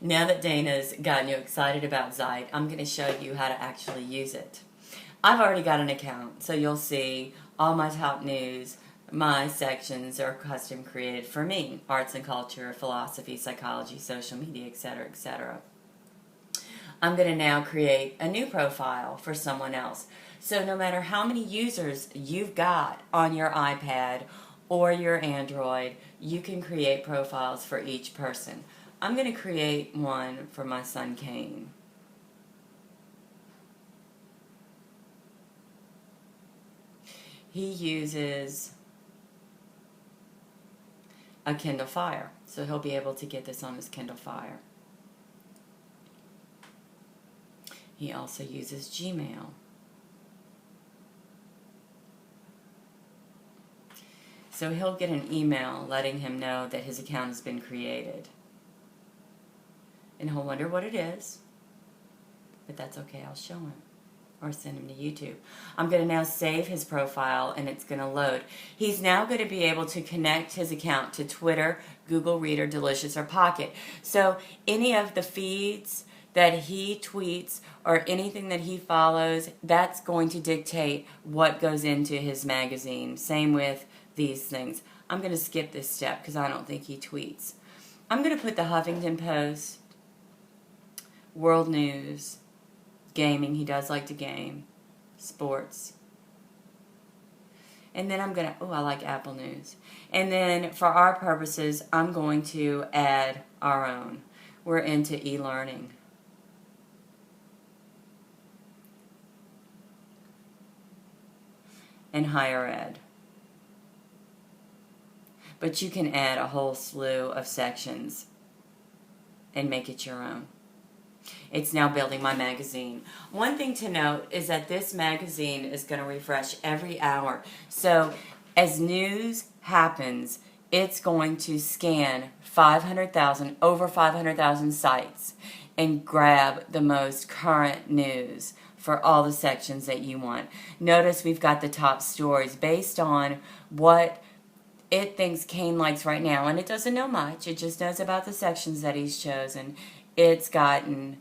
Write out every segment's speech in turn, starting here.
Now that Dana's gotten you excited about Zite, I'm going to show you how to actually use it. I've already got an account, so you'll see all my top news. My sections are custom created for me: arts and culture, philosophy, psychology, social media, etc., etc. I'm going to now create a new profile for someone else. So no matter how many users you've got on your iPad or your Android, you can create profiles for each person. I'm going to create one for my son Kane. He uses a Kindle Fire, so he'll be able to get this on his Kindle Fire. He also uses Gmail. So he'll get an email letting him know that his account has been created. And he'll wonder what it is, but that's okay, I'll show him. Or send him to YouTube. I'm going to now save his profile and it's going to load. He's now going to be able to connect his account to Twitter, Google Reader, Delicious, or Pocket. So any of the feeds that he tweets or anything that he follows, that's going to dictate what goes into his magazine. Same with these things. I'm going to skip this step because I don't think he tweets. I'm going to put the Huffington Post, World News, gaming, he does like to game, sports. And then I'm going to, I like Apple News. And then for our purposes, I'm going to add our own. We're into e-learning. And higher ed. But you can add a whole slew of sections and make it your own. It's now building my magazine. One thing to note is that this magazine is going to refresh every hour. So as news happens, it's going to scan over 500,000 sites and grab the most current news for all the sections that you want. Notice we've got the top stories based on what it thinks Kane likes right now, and it doesn't know much. It just knows about the sections that he's chosen. It's gotten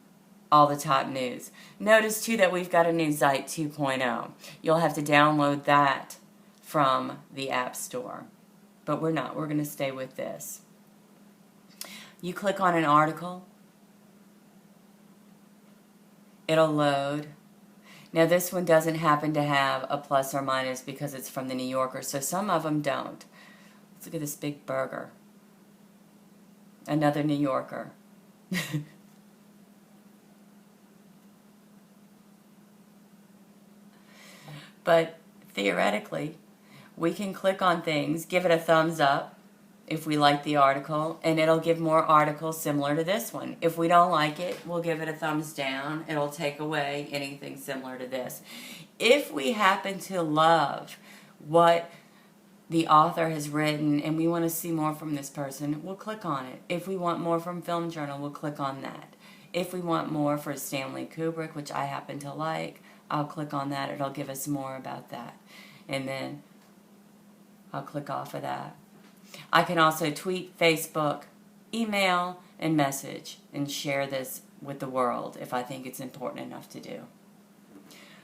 all the top news. Notice too that we've got a new Zite 2.0. You'll have to download that from the App Store. But we're not. We're going to stay with this. You click on an article. It'll load. Now this one doesn't happen to have a plus or minus because it's from the New Yorker, so some of them don't. Let's look at this big burger. Another New Yorker. But theoretically, we can click on things, give it a thumbs up if we like the article, and it'll give more articles similar to this one. If we don't like it, we'll give it a thumbs down. It'll take away anything similar to this. If we happen to love what the author has written and we want to see more from this person, we'll click on it. If we want more from Film Journal, we'll click on that. If we want more for Stanley Kubrick, which I happen to like, I'll click on that. It'll give us more about that. And then I'll click off of that. I can also tweet, Facebook, email, and message and share this with the world if I think it's important enough to do.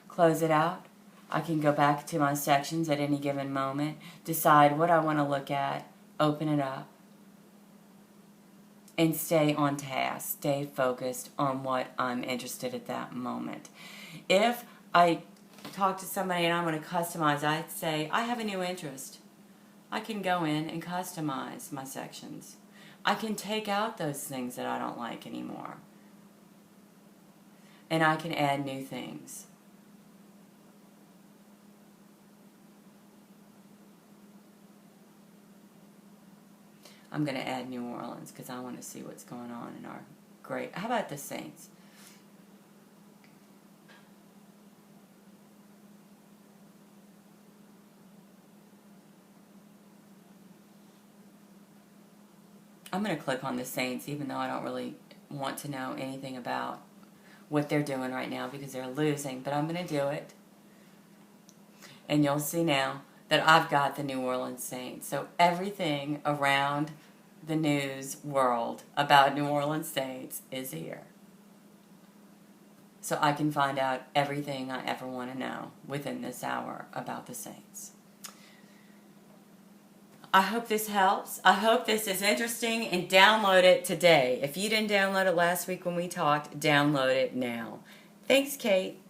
Close it out. I can go back to my sections at any given moment, decide what I want to look at, open it up, and stay on task, stay focused on what I'm interested at that moment. If I talk to somebody and I want to customize, I'd say, I have a new interest. I can go in and customize my sections. I can take out those things that I don't like anymore. And I can add new things. I'm going to add New Orleans because I want to see what's going on in our great... How about the Saints? I'm going to click on the Saints even though I don't really want to know anything about what they're doing right now because they're losing, but I'm going to do it. And you'll see now that I've got the New Orleans Saints. So everything around the news world about New Orleans Saints is here. So I can find out everything I ever want to know within this hour about the Saints. I hope this helps. I hope this is interesting, and download it today. If you didn't download it last week when we talked, download it now. Thanks, Kate.